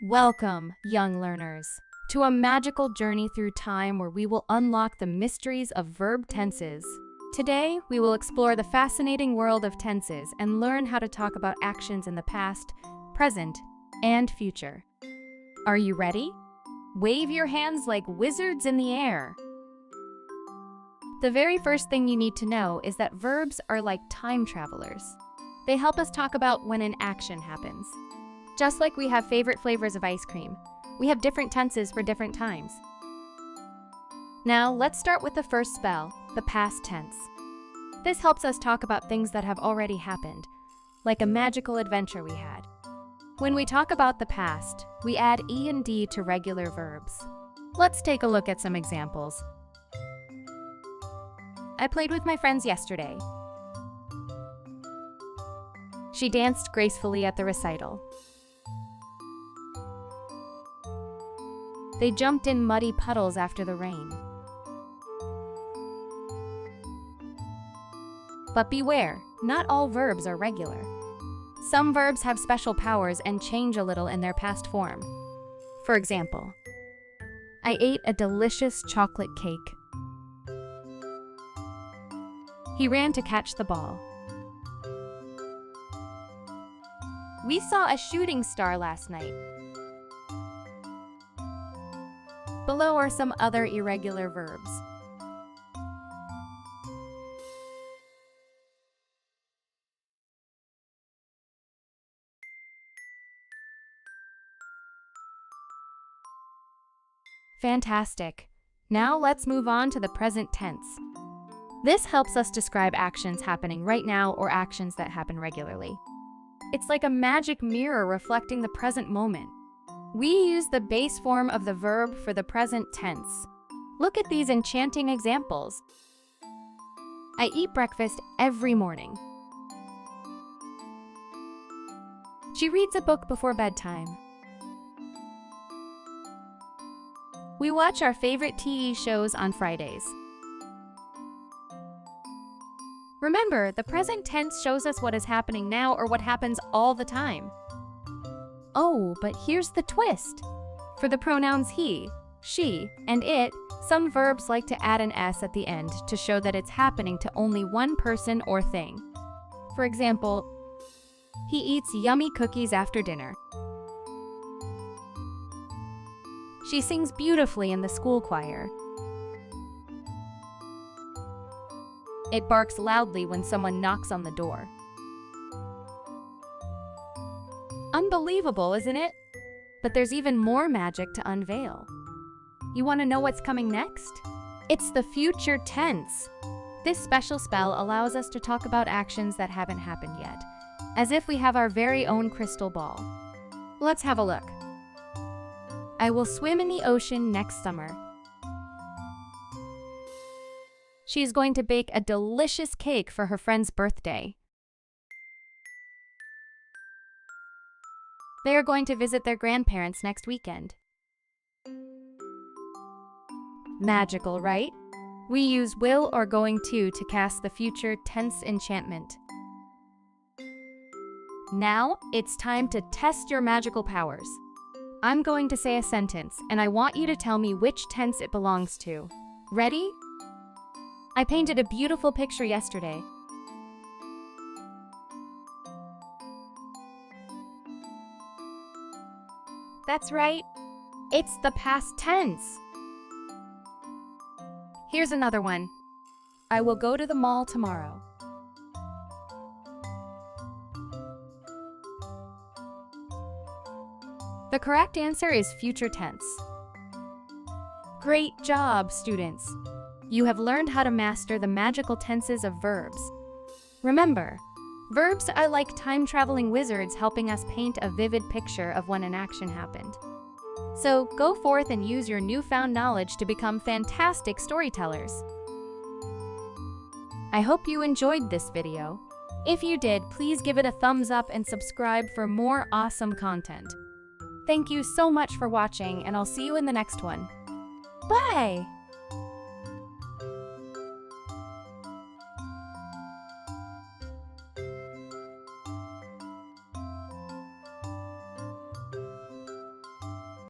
Welcome, young learners, to a magical journey through time where we will unlock the mysteries of verb tenses. Today, we will explore the fascinating world of tenses and learn how to talk about actions in the past, present, and future. Are you ready? Wave your hands like wizards in the air. The very first thing you need to know is that verbs are like time travelers. They help us talk about when an action happens. Just like we have favorite flavors of ice cream, we have different tenses for different times. Now, let's start with the first spell, the past tense. This helps us talk about things that have already happened, like a magical adventure we had. When we talk about the past, we add E and D to regular verbs. Let's take a look at some examples. I played with my friends yesterday. She danced gracefully at the recital. They jumped in muddy puddles after the rain. But beware, not all verbs are regular. Some verbs have special powers and change a little in their past form. For example, I ate a delicious chocolate cake. He ran to catch the ball. We saw a shooting star last night. Below are some other irregular verbs. Fantastic. Now let's move on to the present tense. This helps us describe actions happening right now or actions that happen regularly. It's like a magic mirror reflecting the present moment. We use the base form of the verb for the present tense. Look at these enchanting examples. I eat breakfast every morning. She reads a book before bedtime. We watch our favorite TV shows on Fridays. Remember, the present tense shows us what is happening now or what happens all the time. Oh, but here's the twist. For the pronouns he, she, and it, some verbs like to add an S at the end to show that it's happening to only one person or thing. For example, he eats yummy cookies after dinner. She sings beautifully in the school choir. It barks loudly when someone knocks on the door. Unbelievable, isn't it? But there's even more magic to unveil. You want to know what's coming next? It's the future tense. This special spell allows us to talk about actions that haven't happened yet, as if we have our very own crystal ball. Let's have a look. I will swim in the ocean next summer. She is going to bake a delicious cake for her friend's birthday. They are going to visit their grandparents next weekend. Magical, right? We use will or going to cast the future tense enchantment. Now, it's time to test your magical powers. I'm going to say a sentence, and I want you to tell me which tense it belongs to. Ready? I painted a beautiful picture yesterday. That's right. It's the past tense. Here's another one. I will go to the mall tomorrow. The correct answer is future tense. Great job, students! You have learned how to master the magical tenses of verbs. Remember, verbs are like time-traveling wizards helping us paint a vivid picture of when an action happened. So go forth and use your newfound knowledge to become fantastic storytellers. I hope you enjoyed this video. If you did, please give it a thumbs up and subscribe for more awesome content. Thank you so much for watching, and I'll see you in the next one. Bye!